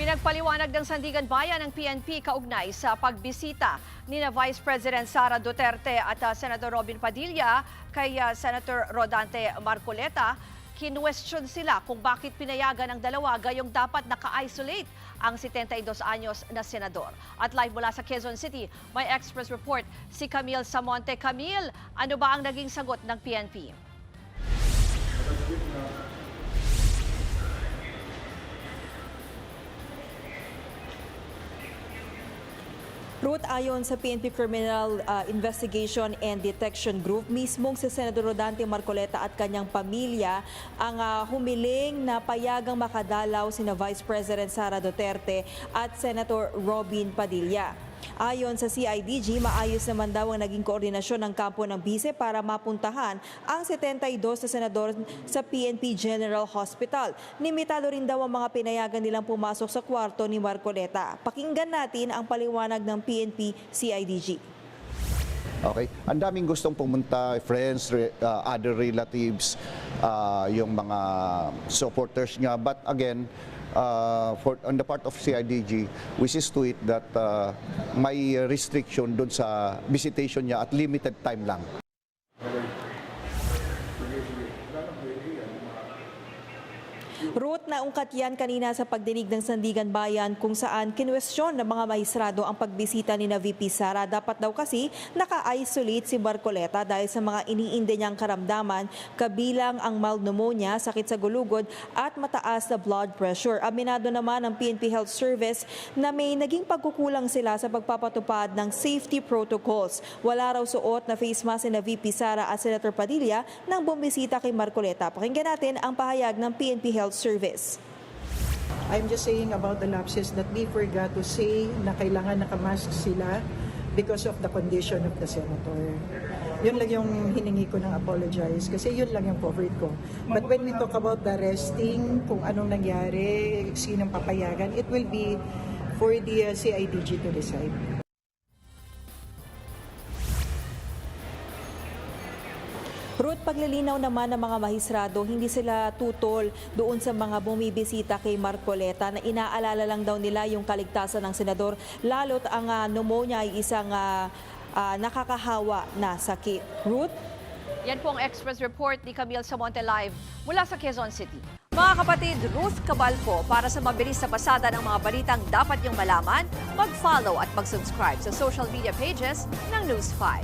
Pinagpaliwanag ng Sandigan Bayan ng PNP kaugnay sa pagbisita ni Vice President Sara Duterte at Senator Robin Padilla kay Senator Rodante Marcoleta. Kinwestiyon sila kung bakit pinayagan ng dalawa gayong dapat naka-isolate ang 72 anyos na senador. At live mula sa Quezon City, may Express report si Camille Samonte. Camille, ano ba ang naging sagot ng PNP? Ruth, ayon sa PNP Criminal Investigation and Detection Group, mismong si Senador Rodante Marcoleta at kanyang pamilya ang humiling na payagang makadalaw sina Vice President Sara Duterte at Senator Robin Padilla. Ayon sa CIDG, maayos naman daw ang naging koordinasyon ng kampo ng bise para mapuntahan ang 72 na senador sa PNP General Hospital. Limitado rin daw ang mga pinayagan nilang pumasok sa kwarto ni Marcoleta. Pakinggan natin ang paliwanag ng PNP CIDG. Okay, ang daming gustong pumunta, friends, other relatives, yung mga supporters niya. But again, on the part of CIDG, we see to it that may restriction doon sa visitation niya at limited time lang. Ruth, naungkat yan kanina sa pagdinig ng Sandigan Bayan kung saan kinwestiyon ng mga mahistrado ang pagbisita ni VP Sara. Dapat daw kasi naka-isolate si Marcoleta dahil sa mga iniinde niyang karamdaman kabilang ang mild pneumonia, sakit sa gulugod at mataas na blood pressure. Aminado naman ng PNP Health Service na may naging pagkukulang sila sa pagpapatupad ng safety protocols. Wala raw suot na face mask ni VP Sara at Senator Padilla nang bumisita kay Marcoleta. Pakinggan natin ang pahayag ng PNP Health Service. I'm just saying about the lapses that we forgot to say na kailangan nakamask sila because of the condition of the senator. Yun lang yung hiningi ko ng apologize kasi yun lang yung covered ko. But when we talk about the resting, kung anong nangyari, sinong papayagan, it will be for the CIDG to decide. Ruth, paglilinaw naman ng mga mahisrado, hindi sila tutol doon sa mga bumibisita kay Marcoleta na inaalala lang daw nila yung kaligtasan ng senador, lalo't ang pneumonia ay isang nakakahawa na sakit. Ruth? Yan po ang Express Report ni Camille Samonte live mula sa Quezon City. Mga kapatid, Ruth Cabalco, para sa mabilis na pasada ng mga balitang dapat niyong malaman, mag-follow at mag-subscribe sa social media pages ng News 5.